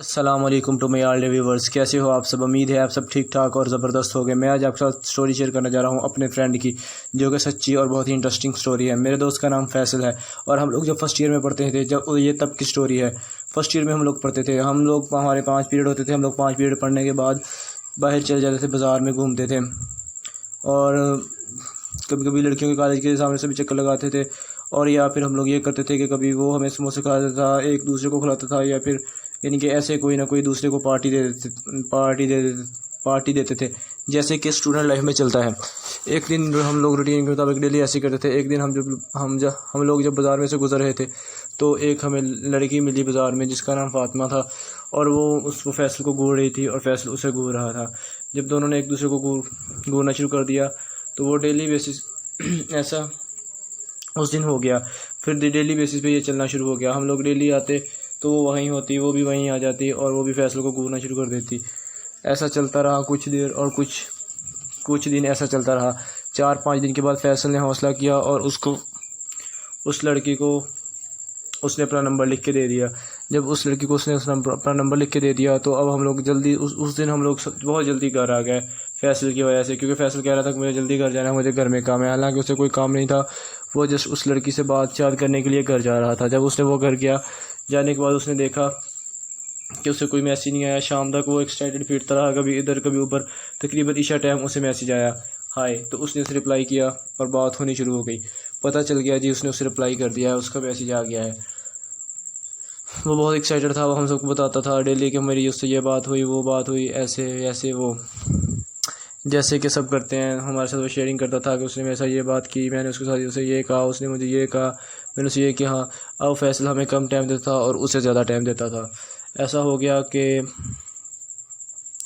अस्सलाम वालेकुम to my all viewers. कैसे हो आप सब? उम्मीद है आप सब ठीक ठाक और ज़बरदस्त हो गए। मैं आज आपके साथ स्टोरी शेयर करने जा रहा हूं अपने फ्रेंड की, जो कि सच्ची और बहुत ही इंटरेस्टिंग स्टोरी है। मेरे दोस्त का नाम फैसल है और हम लोग जब फर्स्ट ईयर में पढ़ते थे, जब ये तब की स्टोरी है। फर्स्ट ईयर में हम लोग पढ़ते थे, हम लोग हमारे 5 पीरियड होते थे। हम लोग 5 पीरियड पढ़ने के बाद बाहर चले जाते थे, बाज़ार में घूमते थे और कभी कभी लड़कियों के कॉलेज के सामने से भी चक्कर लगाते थे। और या फिर हम लोग ये करते थे कि कभी वो हमें समोसे खिलाता था, एक दूसरे को खिलाता था, या फिर यानी कि ऐसे कोई ना कोई दूसरे को पार्टी देते थे, जैसे कि स्टूडेंट लाइफ में चलता है। एक दिन हम लोग रूटीन के मुताबिक डेली ऐसे ही करते थे। एक दिन हम लोग जब बाज़ार में से गुजर रहे थे तो एक हमें लड़की मिली बाज़ार में, जिसका नाम फातिमा था, और वो उसको फैसल को घूर रही थी और फैसल उसे घूर रहा था। जब दोनों ने एक दूसरे को घूरना शुरू कर दिया तो वो डेली बेसिस ऐसा उस दिन हो गया। फिर डेली बेसिस पे ये चलना शुरू हो गया। हम लोग डेली आते तो वो वहीं होती, वो भी वहीं आ जाती और वो भी फैसल को घूरना शुरू कर देती। ऐसा चलता रहा कुछ देर, और कुछ दिन ऐसा चलता रहा। 4-5 दिन के बाद फैसल ने हौसला किया और उस लड़की को उसने अपना नंबर लिख के दे दिया। जब उस लड़की को उसने अपना नंबर लिख के दे दिया तो अब हम लोग जल्दी उस दिन हम लोग बहुत जल्दी घर आ गए फैसल की वजह से, क्योंकि फैसल कह रहा था कि मुझे जल्दी घर जाना है, मुझे घर में काम है। हालांकि उसे कोई काम नहीं था, वो जस्ट उस लड़की से बातचीत करने के लिए घर जा रहा था। जब उसने वो घर गया, जाने के बाद उसने देखा कि उसे कोई मैसेज नहीं आया। शाम तक वो एक्साइटेड फिरता रहा, कभी इधर कभी ऊपर। तकरीबन इशा टाइम उसे मैसेज आया, हाय। तो उसने उसे रिप्लाई किया और बात होनी शुरू हो गई। पता चल गया जी, उसने उसे रिप्लाई कर दिया है, उसका मैसेज आ गया है। वो बहुत एक्साइटेड था, वो हम सबको बताता था डेली कि मेरी उससे ये बात हुई, वो बात हुई, ऐसे ऐसे, वो जैसे कि सब करते हैं। हमारे साथ वो शेयरिंग करता था कि उसने मेरे साथ ये बात की, मैंने उसके साथ उसे ये कहा, उसने मुझे ये कहा, मैंने उसे ये कहा। अब फैसल हमें कम टाइम देता था और उसे ज़्यादा टाइम देता था। ऐसा हो गया कि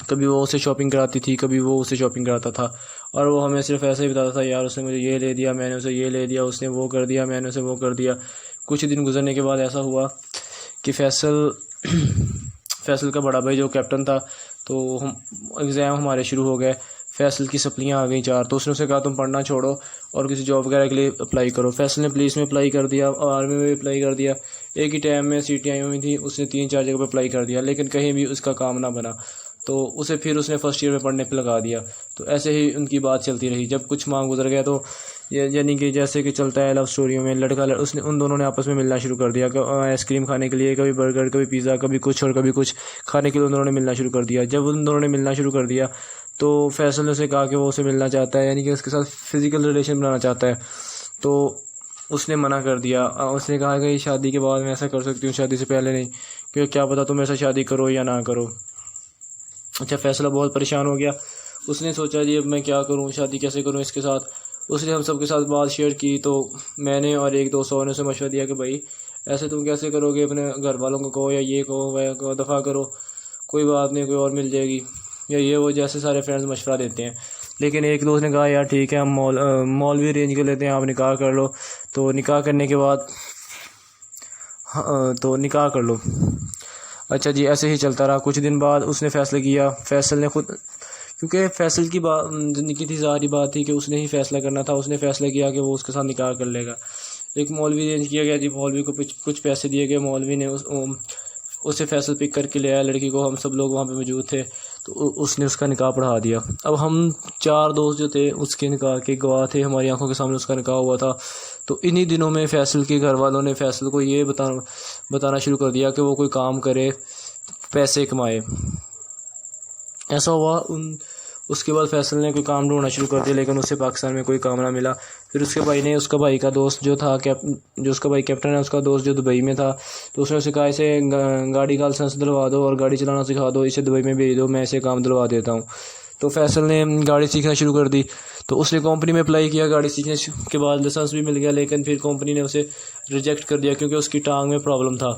कभी वो उसे शॉपिंग कराती थी, कभी वो उसे शॉपिंग कराता था, और वो हमें सिर्फ ऐसे ही बताता था, यार उसने मुझे ये ले दिया, मैंने उसे ये ले दिया, उसने वो कर दिया, मैंने उसे वो कर दिया। कुछ दिन गुजरने के बाद ऐसा हुआ कि फैसल का बड़ा भाई जो कैप्टन था, तो हम एग्ज़ाम हमारे शुरू हो गए। फैसल की सप्लियाँ आ गई 4, तो उसने उसे कहा तुम पढ़ना छोड़ो और किसी जॉब वगैरह के लिए अप्लाई करो। फैसल ने पुलिस में अप्लाई कर दिया और आर्मी में भी अप्लाई कर दिया। एक ही टाइम में सीटें आई हुई थी, उसने 3-4 जगह पर अप्लाई कर दिया, लेकिन कहीं भी उसका काम ना बना। तो उसे फिर उसने फर्स्ट ईयर में पढ़ने पर लगा दिया। तो ऐसे ही उनकी बात चलती रही। जब कुछ माह गुजर गया तो यानी कि जैसे कि चलता है लव स्टोरियों में, उसने उन दोनों ने आपस में मिलना शुरू कर दिया। आइसक्रीम खाने के लिए, कभी बर्गर, कभी पिज़्ज़ा, कभी कुछ और कभी कुछ खाने के लिए उन दोनों ने मिलना शुरू कर दिया। जब उन दोनों ने मिलना शुरू कर दिया तो फैसल ने उसे कहा कि वो उसे मिलना चाहता है, यानी कि उसके साथ फिज़िकल रिलेशन बनाना चाहता है। तो उसने मना कर दिया। उसने कहा कि शादी के बाद मैं ऐसा कर सकती हूँ, शादी से पहले नहीं, क्योंकि क्या पता तुम ऐसा शादी करो या ना करो। अच्छा, फैसला बहुत परेशान हो गया। उसने सोचा जी अब मैं क्या करूं, शादी कैसे करूं इसके साथ। उसने हम सब के साथ बात शेयर की, तो मैंने और एक दोस्त और ने उसे मशवरा दिया कि भाई ऐसे तुम कैसे करोगे, अपने घर वालों को कहो या ये कहो वह कहो, दफ़ा करो, कोई बात नहीं, कोई और मिल जाएगी, या ये वो जैसे सारे फ्रेंड्स मशवरा देते हैं। लेकिन एक दोस्त ने कहा यार ठीक है, हम मॉल भी अरेंज कर लेते हैं, आप निकाह कर लो। तो निकाह करने के बाद तो निकाह कर लो। अच्छा जी, ऐसे ही चलता रहा। कुछ दिन बाद उसने फ़ैसला किया, फैसल ने खुद, क्योंकि फैसल की बात ज़िंदगी थी, सारी बात थी कि उसने ही फ़ैसला करना था। उसने फ़ैसला किया कि वो उसके साथ निकाह कर लेगा। एक मौलवी अरेंज किया गया जी, मौलवी को कुछ पैसे दिए गए। मौलवी ने उसे फैसल पिक करके ले आया लड़की को। हम सब लोग वहाँ पे मौजूद थे, तो उसने उसका निकाह पढ़ा दिया। अब हम 4 दोस्त जो थे उसके निकाह के गवाह थे, हमारी आंखों के सामने उसका निकाह हुआ था। तो इन्हीं दिनों में फैसल के घर वालों ने फैसल को ये बताना शुरू कर दिया कि वो कोई काम करे, पैसे कमाए। ऐसा हुआ उसके बाद फैसल ने कोई काम ढूंढना शुरू कर दिया, लेकिन उसे पाकिस्तान में कोई काम ना मिला। फिर उसके भाई ने, उसका भाई का दोस्त जो था, जो उसका भाई कैप्टन है, उसका दोस्त जो दुबई में था, तो उसने उसे कहा इसे गाड़ी का लाइसेंस दिलवा दो और गाड़ी चलाना सिखा दो, इसे दुबई में भेज दो, मैं इसे काम दिलवा देता हूँ। तो फैसल ने गाड़ी सीखना शुरू कर दी। तो उसने कंपनी में अप्लाई किया, गाड़ी सीखने के बाद लाइसेंस भी मिल गया, लेकिन फिर कंपनी ने उसे रिजेक्ट कर दिया क्योंकि उसकी टांग में प्रॉब्लम था।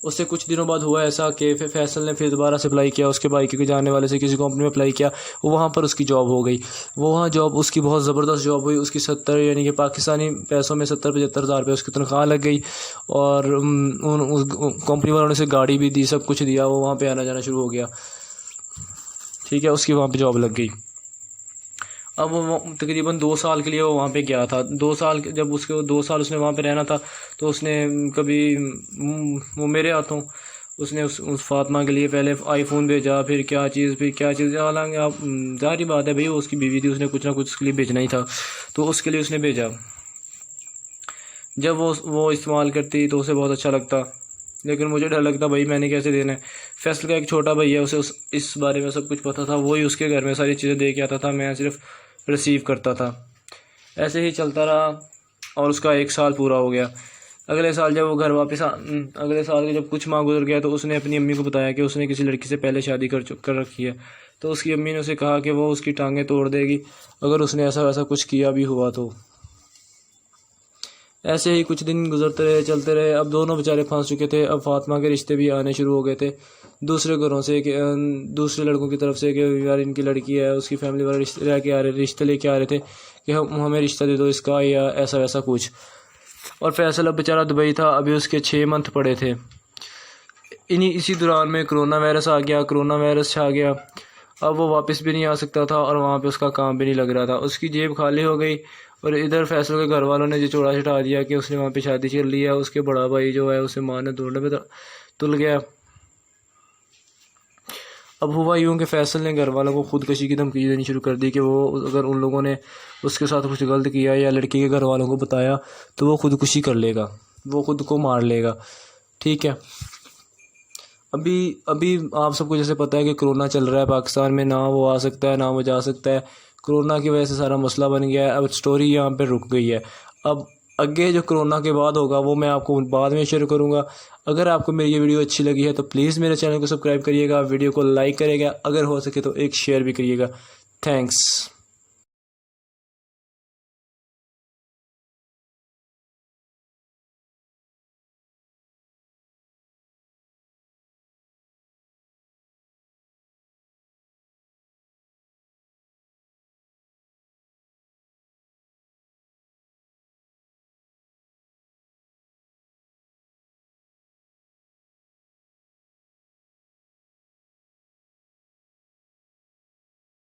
उससे कुछ दिनों बाद हुआ ऐसा कि फिर फैसल ने फिर दोबारा से अप्लाई किया, उसके बाइक के जाने वाले से किसी कंपनी में अप्लाई किया। वहाँ पर उसकी जॉब हो गई। वो वहाँ जॉब उसकी बहुत ज़बरदस्त जॉब हुई। उसकी 70 यानी कि पाकिस्तानी पैसों में 70-75 हज़ार रुपये उसकी तनख्वाह लग गई, और उस कंपनी वालों ने उसे गाड़ी भी दी, सब कुछ दिया। वो वहाँ पर आना जाना शुरू हो गया, ठीक है, उसकी वहाँ पर जॉब लग गई। अब वो तकरीबन 2 साल के लिए वो वहाँ पे गया था। 2 साल जब उसके 2 साल उसने वहाँ पे रहना था, तो उसने कभी वो मेरे हाथों उसने उस फातिमा के लिए पहले आईफोन भेजा, फिर क्या चीज़। हालांकि आप जाहिर बात है भाई, वो उसकी बीवी थी, उसने कुछ ना कुछ उसके लिए भेजना ही था, तो उसके लिए उसने भेजा। जब वो इस्तेमाल करती तो उसे बहुत अच्छा लगता, लेकिन मुझे डर लगता भाई मैंने कैसे देना है। फैसल का एक छोटा भाई है, उसे इस बारे में सब कुछ पता था, वही उसके घर में सारी चीज़ें दे के आता था, मैं सिर्फ रिसीव करता था। ऐसे ही चलता रहा और उसका 1 साल पूरा हो गया। अगले साल जब वो घर वापस अगले साल के जब कुछ माह गुजर गया तो उसने अपनी अम्मी को बताया कि उसने किसी लड़की से पहले शादी कर रखी है। तो उसकी अम्मी ने उसे कहा कि वो उसकी टांगें तोड़ देगी अगर उसने ऐसा वैसा कुछ किया भी हुआ तो। ऐसे ही कुछ दिन गुजरते रहे, चलते रहे। अब दोनों बेचारे फंस चुके थे। अब फातिमा के रिश्ते भी आने शुरू हो गए थे दूसरे घरों से, कि दूसरे लड़कों की तरफ से कि यार इनकी लड़की है, उसकी फैमिली वाले रिश्ते लेके आ रहे थे कि हमें रिश्ता दे दो इसका, या ऐसा वैसा कुछ। और फैसल अब बेचारा दुबई था, अभी उसके 6 मंथ पड़े थे। इसी दौरान में कोरोना वायरस छा गया। अब वो वापस भी नहीं आ सकता था और वहाँ पे उसका काम भी नहीं लग रहा था, उसकी जेब खाली हो गई। और इधर फैसल के घर वालों ने जो चोड़ा छटा दिया कि उसने वहाँ पे शादी कर ली है। उसके बड़ा भाई जो है उसे मारने ढूंढने में तुल गया। अब हुआ यूँ कि फैसल ने घर वालों को खुदकशी की धमकी देनी शुरू कर दी कि वो अगर उन लोगों ने उसके साथ कुछ गलत किया या लड़की के घर वालों को बताया तो वो खुदकुशी कर लेगा, वो खुद को मार लेगा। ठीक है, अभी आप सबको जैसे पता है कि कोरोना चल रहा है पाकिस्तान में, ना वो आ सकता है ना वो जा सकता है। कोरोना की वजह से सारा मसला बन गया है। अब स्टोरी यहाँ पे रुक गई है। अब आगे जो कोरोना के बाद होगा वो मैं आपको बाद में शेयर करूँगा। अगर आपको मेरी ये वीडियो अच्छी लगी है तो प्लीज़ मेरे चैनल को सब्सक्राइब करिएगा, वीडियो को लाइक करिएगा, अगर हो सके तो एक शेयर भी करिएगा। थैंक्स।